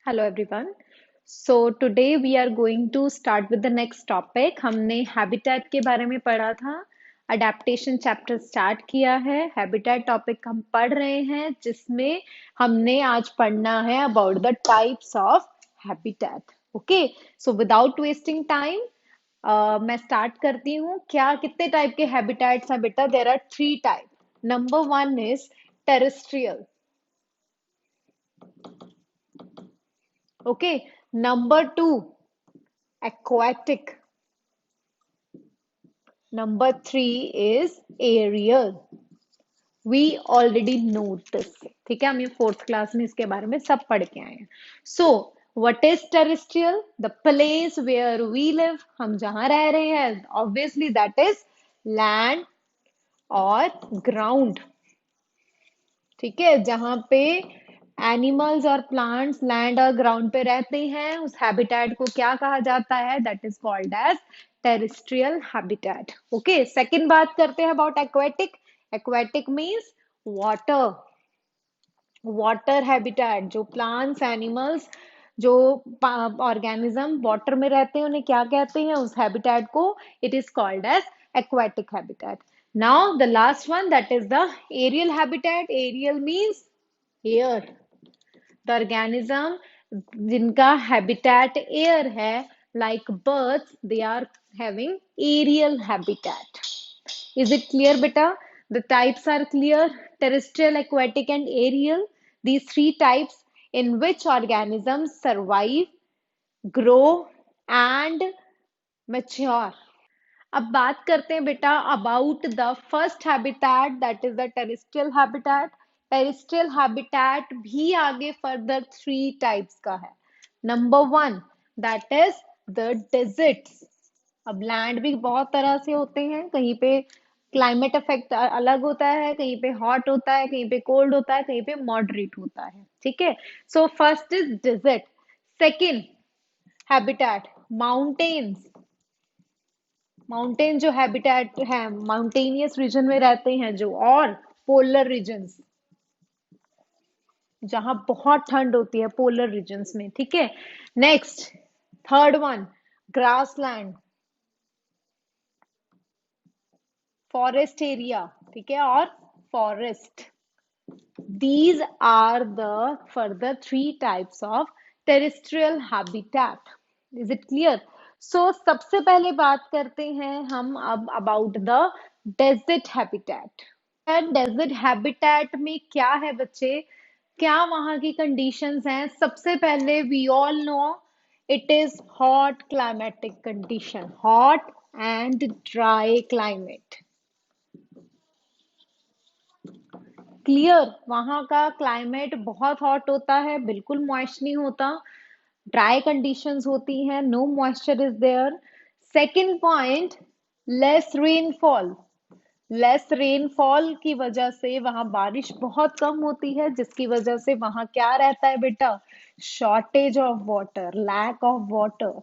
Hello everyone. So today we are going to start with the next topic. हमने habitat के बारे में पढ़ा था. Adaptation chapter start किया है. Habitat topic हम पढ़ रहे हैं जिसमें हमने आज पढ़ना है about the types of habitat. Okay. So without wasting time, मैं start करती हूँ. क्या कितने type के habitats हैं बेटा? There are three types. Number one is terrestrial. Okay. Number two, aquatic. Number three is aerial. We already know this. ठीक है, हम ये फोर्थ क्लास में इसके बारे में सब पढ़ के आए हैं. So, what is terrestrial? The place where we live. हम जहाँ रह रहे हैं, obviously that is land और ground. ठीक है, जहाँ पे एनिमल्स और प्लांट्स लैंड और ग्राउंड पे रहते हैं उस हैबिटेट को क्या कहा जाता है? That is called as terrestrial habitat. Okay, second बात करते हैं about aquatic. Aquatic means water. Water habitat, जो प्लांट्स एनिमल्स जो ऑर्गेनिज्म वाटर में रहते हैं उन्हें क्या कहते हैं उस हैबिटेट को? It is called as aquatic habitat. Now the last one, that is the aerial habitat. Aerial means air. The organism जिनका habitat air है, like birds, they are having aerial habitat. Is it clear, beta? The types are clear: terrestrial, aquatic, and aerial. These three types in which organisms survive, grow, and mature. अब बात करते हैं बेटा about the first habitat, that is the terrestrial habitat. Terrestrial habitat भी आगे further three types का है. Number one, that is the deserts. अब लैंड भी बहुत तरह से होते हैं. कहीं पे क्लाइमेट इफेक्ट अलग होता है, कहीं पे हॉट होता है, कहीं पे कोल्ड होता है, कहीं पे मॉडरेट होता है. ठीक है, so first is desert. Second habitat mountains. Mountain जो हैबिटेट है, माउंटेनियस रीजन में रहते हैं जो, और पोलर रीजन्स जहां बहुत ठंड होती है, पोलर रीजन्स में. ठीक है, next third one, grassland, forest area. ठीक है, और forest. These are the further three types of terrestrial habitat. Is it clear? So सबसे पहले बात करते हैं हम अब about the desert habitat. Desert habitat में क्या है बच्चे? क्या वहां की कंडीशंस हैं? सबसे पहले we all know it is hot climatic condition, hot and dry climate. Clear? वहां का क्लाइमेट बहुत हॉट होता है, बिल्कुल मॉइस्ट नहीं होता. ड्राई कंडीशंस होती हैं, no moisture is there. Second point, less rainfall. Less rainfall की वजह से वहां बारिश बहुत कम होती है, जिसकी वजह से वहां क्या रहता है बेटा? Shortage of water, lack of water.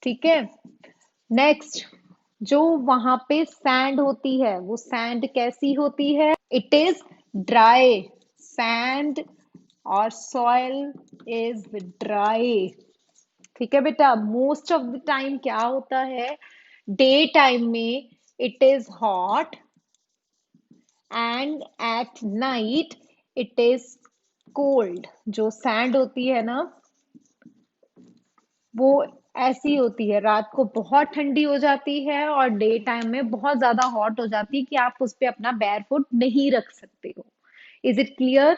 ठीक है, नेक्स्ट, जो वहां पे सैंड होती है वो सैंड कैसी होती है? It is dry. सैंड और सॉइल इज ड्राई. ठीक है बेटा, मोस्ट ऑफ द टाइम क्या होता है? डे टाइम में it is hot and at night it is cold. जो सैंड होती है ना वो ऐसी होती है, रात को बहुत ठंडी हो जाती है और डे टाइम में बहुत ज्यादा हॉट हो जाती है कि आप उस पे अपना बैर फुट नहीं रख सकते हो. Is it clear?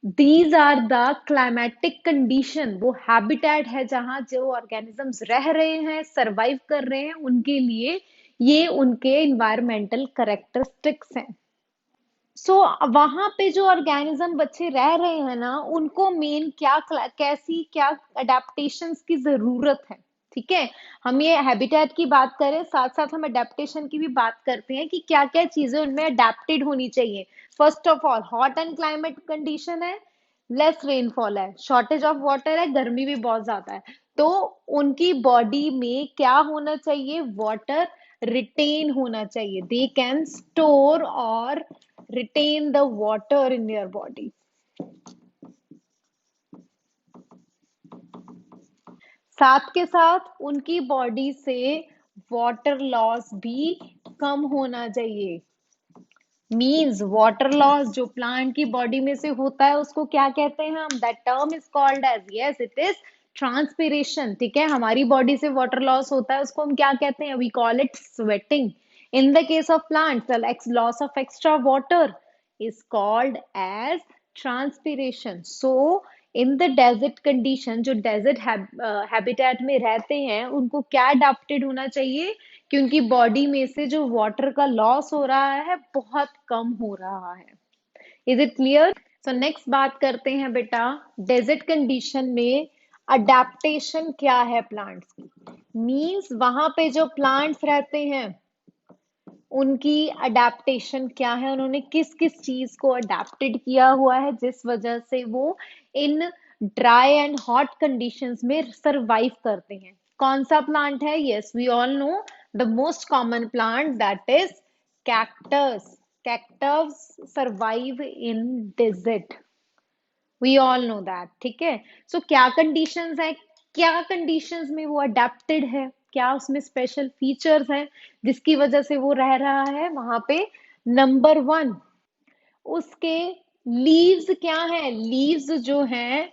These are the climatic condition. वो हैबिटेट है जहां जो ऑर्गेनिजम्स रह रहे हैं, सरवाइव कर रहे हैं, उनके लिए ये उनके इन्वायरमेंटल करेक्टरिस्टिक्स हैं. सो वहां पे जो ऑर्गेनिज्म बच्चे रह रहे हैं ना, उनको मेन क्या कैसी क्या अडेप्टेशंस की जरूरत है. ठीक है, हम ये हैबिटेट की बात करें, साथ साथ हम अडेप्टेशन की भी बात करते हैं कि क्या क्या चीजें उनमें अडेप्टेड होनी चाहिए. First of all, hot and climate condition है, लेस रेनफॉल है, शॉर्टेज ऑफ वाटर है, गर्मी भी बहुत ज्यादा है. तो उनकी बॉडी में क्या होना चाहिए? वाटर रिटेन होना चाहिए. दे कैन स्टोर और retain the water in your body. साथ के साथ उनकी बॉडी से वाटर लॉस भी कम होना चाहिए। मीन्स वाटर लॉस जो प्लांट की बॉडी में से होता है उसको क्या कहते हैं हम? That term is called as, yes it is transpiration. ठीक है, हमारी बॉडी से वाटर लॉस होता है उसको हम क्या कहते हैं? We call it sweating. In the case of plants loss of extra water is called as transpiration. So in the desert condition, जो desert habitat में रहते हैं उनको क्या adapted होना चाहिए कि उनकी बॉडी में से जो वाटर का लॉस हो रहा है बहुत कम हो रहा है। Is it clear? So next बात करते हैं बेटा, डेजर्ट कंडीशन में अडेप्टेशन क्या है प्लांट्स की। मीन्स वहां पे जो प्लांट्स रहते हैं उनकी अडेप्टेशन क्या है, उन्होंने किस किस चीज को अडेप्टेड किया हुआ है जिस वजह से वो इन ड्राई एंड हॉट कंडीशंस में सरवाइव करते हैं। कौन सा प्लांट है? Yes we all know the most common plant that is cactus. Cactus survive in desert, we all know that. ठीक है, सो क्या कंडीशंस है, क्या कंडीशंस में वो अडेप्टेड है, क्या उसमें स्पेशल फीचर्स हैं जिसकी वजह से वो रह रहा है वहां पे? नंबर वन, उसके लीव्स क्या है? लीव्स जो हैं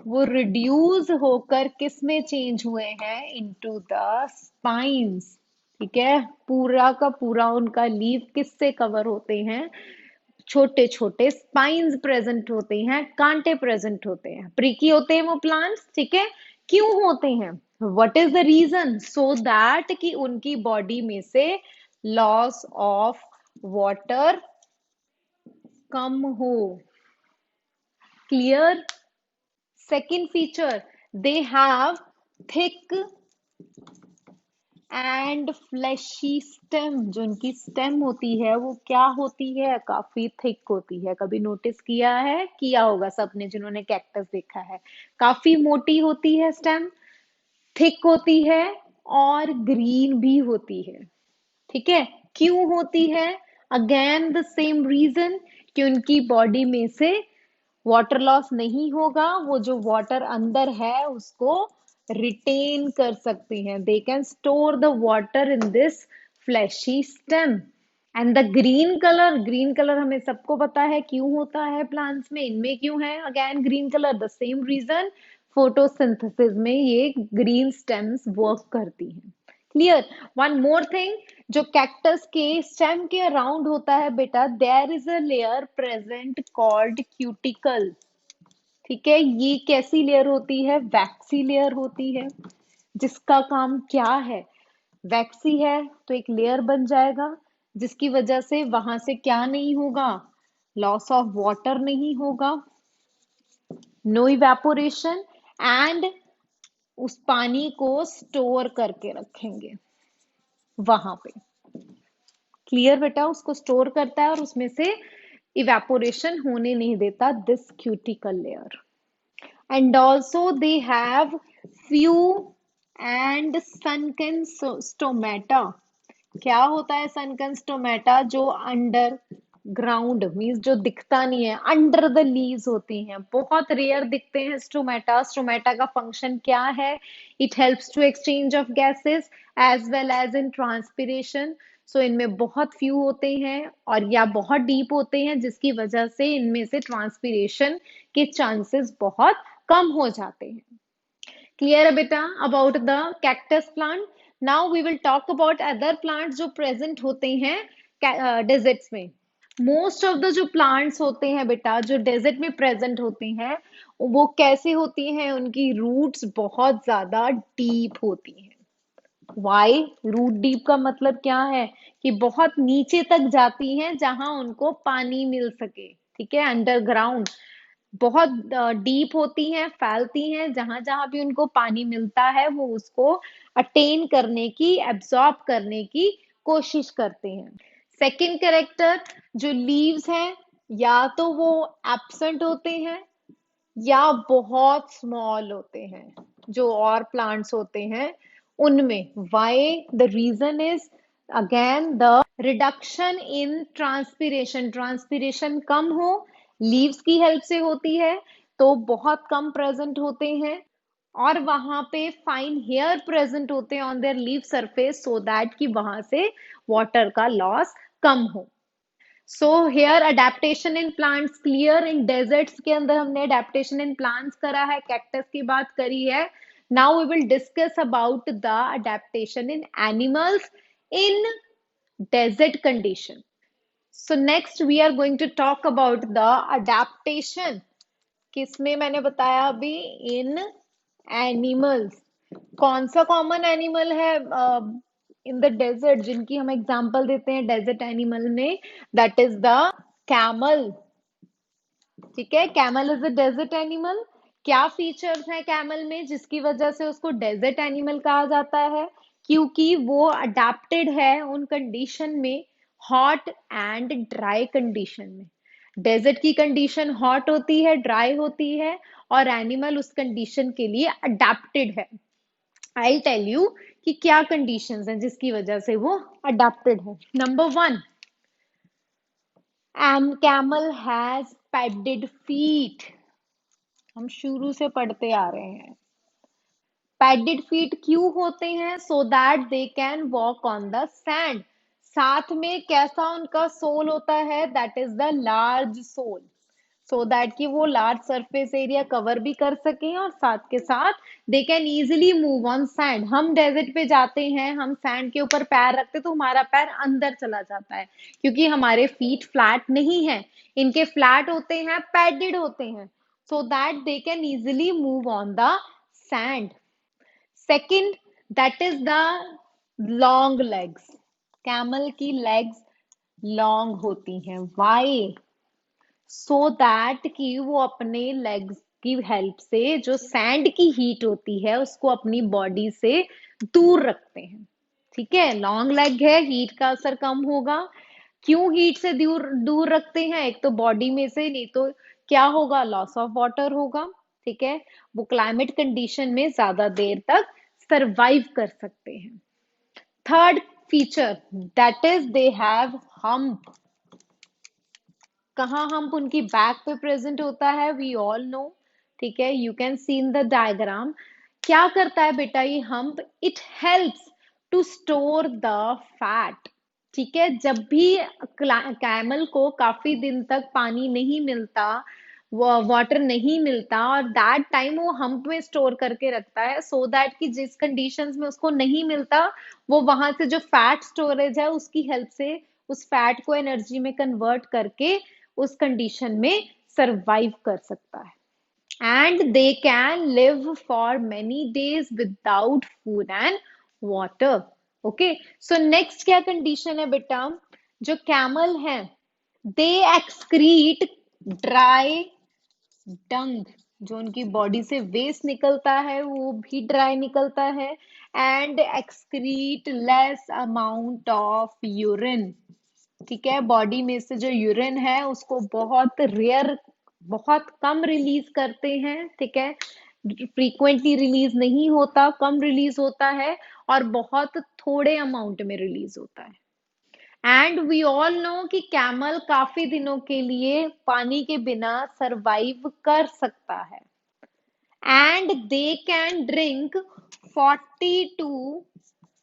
वो रिड्यूस होकर किस में चेंज हुए हैं? Into the spines. ठीक है, पूरा का पूरा उनका लीव किससे कवर होते हैं? छोटे छोटे स्पाइंस प्रेजेंट होते हैं, कांटे प्रेजेंट होते हैं, प्रिकी होते हैं वो प्लांट्स। ठीक है, क्यों होते हैं? What is the reason? So that कि उनकी बॉडी में से लॉस ऑफ वाटर कम हो। Clear? Second feature, they have thick and fleshy stem. जो उनकी स्टेम होती है वो क्या होती है? काफी थिक होती है। कभी नोटिस किया है? किया होगा सबने जिन्होंने कैक्टस देखा है। काफी मोटी होती है स्टेम, थिक होती है और ग्रीन भी होती है। ठीक है, क्यों होती है? अगेन द सेम रीजन कि उनकी बॉडी में से वाटर लॉस नहीं होगा, वो जो वाटर अंदर है उसको रिटेन कर सकती हैं। They can store the water in this fleshy stem. And the green colour हमें सबको पता है क्यों होता है प्लांट्स में, इनमें क्यों है again green colour? The same reason, photosynthesis में ये ग्रीन स्टेम्स वर्क करती हैं। क्लियर? वन मोर थिंग, जो कैक्टस के स्टेम के अराउंड होता है बेटा, there is a layer present called cuticle. ठीक है, ये कैसी लेयर होती है? वैक्सी लेयर होती है, जिसका काम क्या है? वैक्सी है तो एक लेयर बन जाएगा जिसकी वजह से वहां से क्या नहीं होगा? लॉस ऑफ वाटर नहीं होगा, नो इवेपोरेशन, एंड उस पानी को स्टोर करके रखेंगे वहां पे। क्लियर बेटा? उसको स्टोर करता है और उसमें से इवेपोरेशन होने नहीं देता, this cuticle layer. And also they have few and sunken stomata। क्या होता है sunken stomata? जो अंडर ग्राउंड मीन्स जो दिखता नहीं है, अंडर द लीव्स होती हैं, बहुत रेयर दिखते हैं स्टोमेटा। स्टोमेटा का फंक्शन क्या है? It helps to exchange of gases as well as in transpiration. So इनमें बहुत फ्यू होते हैं और या बहुत डीप होते हैं जिसकी वजह से इनमें से ट्रांसपिरेशन के चांसेस बहुत कम हो जाते हैं। क्लियर है बेटा about the cactus plant? Now we will talk about other plants जो प्रेजेंट होते हैं डेजर्ट्स में। मोस्ट ऑफ द जो प्लांट्स होते हैं बेटा जो डेजर्ट में प्रेजेंट होते हैं वो कैसे होती हैं? उनकी रूट्स बहुत ज्यादा डीप होती हैं। वाई? रूट डीप का मतलब क्या है? कि बहुत नीचे तक जाती हैं जहां उनको पानी मिल सके। ठीक है, अंडरग्राउंड बहुत डीप होती हैं, फैलती हैं, जहां जहां भी उनको पानी मिलता है वो उसको अटेन करने की, एब्जॉर्ब करने की कोशिश करते हैं। सेकंड कैरेक्टर, जो लीव्स हैं या तो वो एब्सेंट होते हैं या बहुत स्मॉल होते हैं जो और प्लांट्स होते हैं उनमें। Why? The reason is again the reduction in transpiration. Transpiration कम हो, लीव्स की हेल्प से होती है तो बहुत कम प्रेजेंट होते हैं और वहां पे फाइन हेयर प्रेजेंट होते हैं on their leaf surface, so that कि वहां से वाटर का लॉस कम हो। So here adaptation in plants clear. In desserts के अंदर हमने अडेप्टेशन इन प्लांट्स करा है, कैक्टस की बात करी है। Now we will discuss about the adaptation in animals in desert condition. So next we are going to talk about the adaptation, किसमें मैंने बताया अभी, इन एनिमल्स। कौन सा कॉमन एनिमल है इन द डेजर्ट जिनकी हम एग्जांपल देते हैं डेजर्ट एनिमल में? That is the camel. ठीक है, camel is a desert animal. क्या फीचर्स हैं कैमल में जिसकी वजह से उसको डेजर्ट एनिमल कहा जाता है? क्योंकि वो अडेप्टेड है उन कंडीशन में, हॉट एंड ड्राई कंडीशन में। डेजर्ट की कंडीशन हॉट होती है, ड्राई होती है, और एनिमल उस कंडीशन के लिए अडेप्टेड है। आई टेल यू कि क्या कंडीशंस हैं जिसकी वजह से वो अडेप्टेड है। Number one, camel has padded feet। हम शुरू से पढ़ते आ रहे हैं। पैडेड फीट क्यों होते हैं? So that they can walk on the sand. साथ में कैसा उनका सोल होता है? That is the large sole, so that कि वो लार्ज सरफेस एरिया कवर भी कर सकें, और साथ के साथ they can easily move on sand. हम डेजर्ट पे जाते हैं, हम सैंड के ऊपर पैर रखते तो हमारा पैर अंदर चला जाता है, क्योंकि हमारे फीट फ्लैट नहीं है। इनके फ्लैट होते हैं, पैडेड होते हैं, so that they can easily move on the sand. Second, that is the long legs. Camel की लेग्स लॉन्ग होती हैं। वाई? सो दैट कि वो अपने लेग्स की हेल्प से जो सैंड की हीट होती है उसको अपनी बॉडी से दूर रखते हैं। ठीक है, लॉन्ग लेग है, हीट का असर कम होगा। क्यों हीट से दूर दूर रखते हैं? एक तो बॉडी में से, नहीं तो क्या होगा, लॉस ऑफ वाटर होगा। ठीक है, वो क्लाइमेट कंडीशन में ज्यादा देर तक सरवाइव कर सकते हैं। Third feature, that is they have hump. कहाँ हम्प? उनकी बैक पे प्रेजेंट होता है, वी ऑल नो। ठीक है, you can see in the diagram. क्या करता है बेटा ये hump? It helps to store the fat. ठीक है, जब भी कैमल को काफी दिन तक पानी नहीं मिलता, वाटर नहीं मिलता, और दैट टाइम वो हम्प में स्टोर करके रखता है, सो दैट कि जिस कंडीशंस में उसको नहीं मिलता, वो वहां से जो फैट स्टोरेज है उसकी हेल्प से उस फैट को एनर्जी में कन्वर्ट करके उस कंडीशन में सरवाइव कर सकता है। And they can live for many days without food and water. Okay, so next क्या कंडीशन है बेटा? जो कैमल है, दे एक्सक्रीट ड्राई डंग। जो उनकी बॉडी से वेस्ट निकलता है वो भी ड्राई निकलता है। And excrete less amount of urine. ठीक है, बॉडी में से जो यूरिन है उसको बहुत रेयर, बहुत कम रिलीज करते हैं। ठीक है, फ्रीक्वेंटली रिलीज नहीं होता, कम रिलीज होता है, और बहुत थोड़े अमाउंट में रिलीज होता है। एंड वी ऑल नो कि कैमल काफी दिनों के लिए पानी के बिना सरवाइव कर सकता है। And they can drink 40 to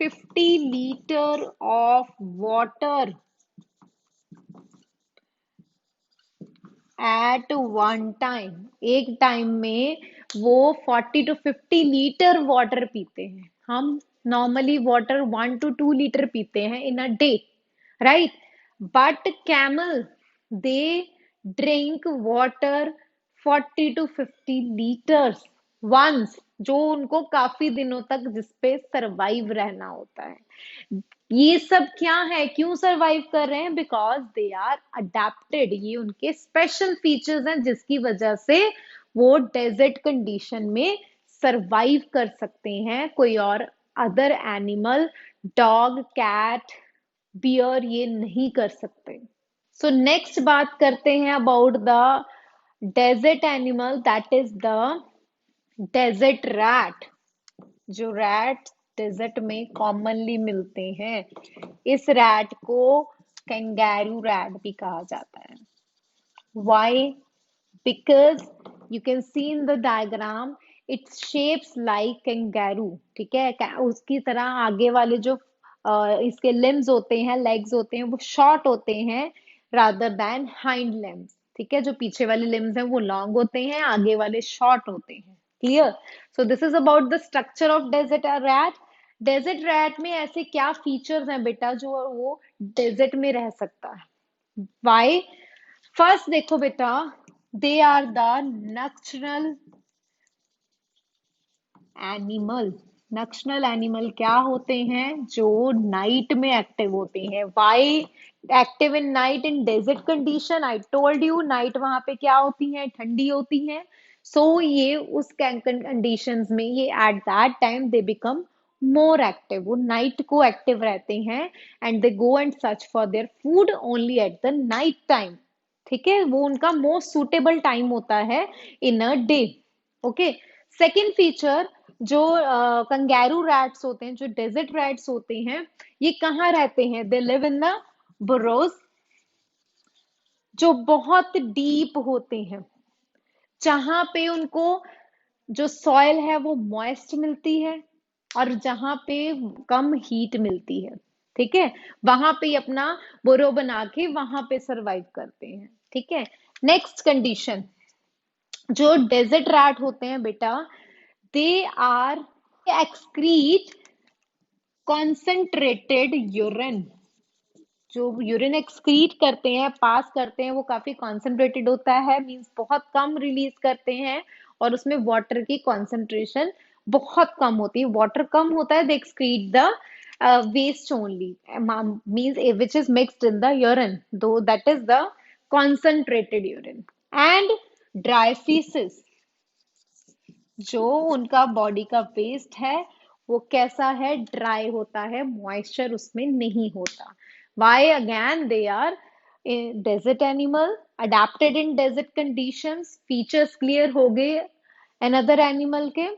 50 litre of water at one time. एक टाइम में वो 40 to 50 लीटर वाटर पीते हैं। हम नॉर्मली वाटर 1 to 2 लीटर पीते हैं in a day, right? But camel, they drink water 40 to 50 litres once, जो उनको काफी दिनों तक जिसपे सरवाइव रहना होता है। ये सब क्या है, क्यों सरवाइव कर रहे हैं? Because they are adapted. ये उनके स्पेशल फीचर्स हैं जिसकी वजह से वो डेजर्ट कंडीशन में सरवाइव कर सकते हैं। कोई और other animal, dog, cat, bear, ये नहीं कर सकते। सो नेक्स्ट बात करते हैं about the desert animal, that is the desert rat. जो रैट डेजर्ट में कॉमनली मिलते हैं, इस रैट को कैंगैरू रैट भी कहा जाता है। Why? Because you can see in the diagram, it's shapes like kangaroo, ठीक है, उसकी तरह आगे वाले जो इसके लिम्स होते हैं, लेग्स होते हैं, वो शॉर्ट होते हैं रादर देन हाइंड लिम्स, ठीक है, जो पीछे वाले लिम्स हैं वो लॉन्ग होते हैं, आगे वाले शॉर्ट होते हैं। Clear? So this is about the structure of desert rat. Desert rat में ऐसे क्या फीचर्स हैं बेटा जो वो डेजर्ट में रह सकता है? वाई? फर्स्ट देखो बेटा, they are the nocturnal animal. Nocturnal animal क्या होते हैं? जो नाइट में एक्टिव होते हैं। Why active in night in desert condition? I told you, night वहां पे क्या होती है? ठंडी होती है। सो ये उस कंडीशंस में ये at that time they become more active, वो नाइट को एक्टिव रहते हैं, and they go and search for their food only at the night time. ठीक है, वो उनका मोस्ट सुटेबल टाइम होता है in a day. Okay. Second feature, जो कंगैरू रैट्स होते हैं, जो डेजर्ट रैट्स होते हैं, ये कहाँ रहते हैं? They live in the burrows, जो बहुत डीप होते हैं, जहां पे उनको जो सॉइल है वो मॉइस्ट मिलती है, और जहां पे कम हीट मिलती है। ठीक है, वहां पे अपना बोरो बना के वहां पे सरवाइव करते हैं। ठीक है। नेक्स्ट कंडीशन, जो डेजर्ट रैट होते हैं बेटा, they are excrete concentrated urine. जो यूरिन एक्सक्रीट करते हैं, पास करते हैं, वो काफी कॉन्सेंट्रेटेड होता है, मींस बहुत कम रिलीज करते हैं, और उसमें वाटर की कॉन्सेंट्रेशन बहुत कम होती है। वाटर कम होता है, they excrete the waste only, means which is mixed in the urine, though that is the concentrated urine. And dry faeces, जो उनका बॉडी का वेस्ट है वो कैसा है? ड्राई होता है, मॉइस्चर उसमें नहीं होता। Why? Again they are desert animal, adapted in desert conditions. Features clear हो गए अनदर एनिमल के।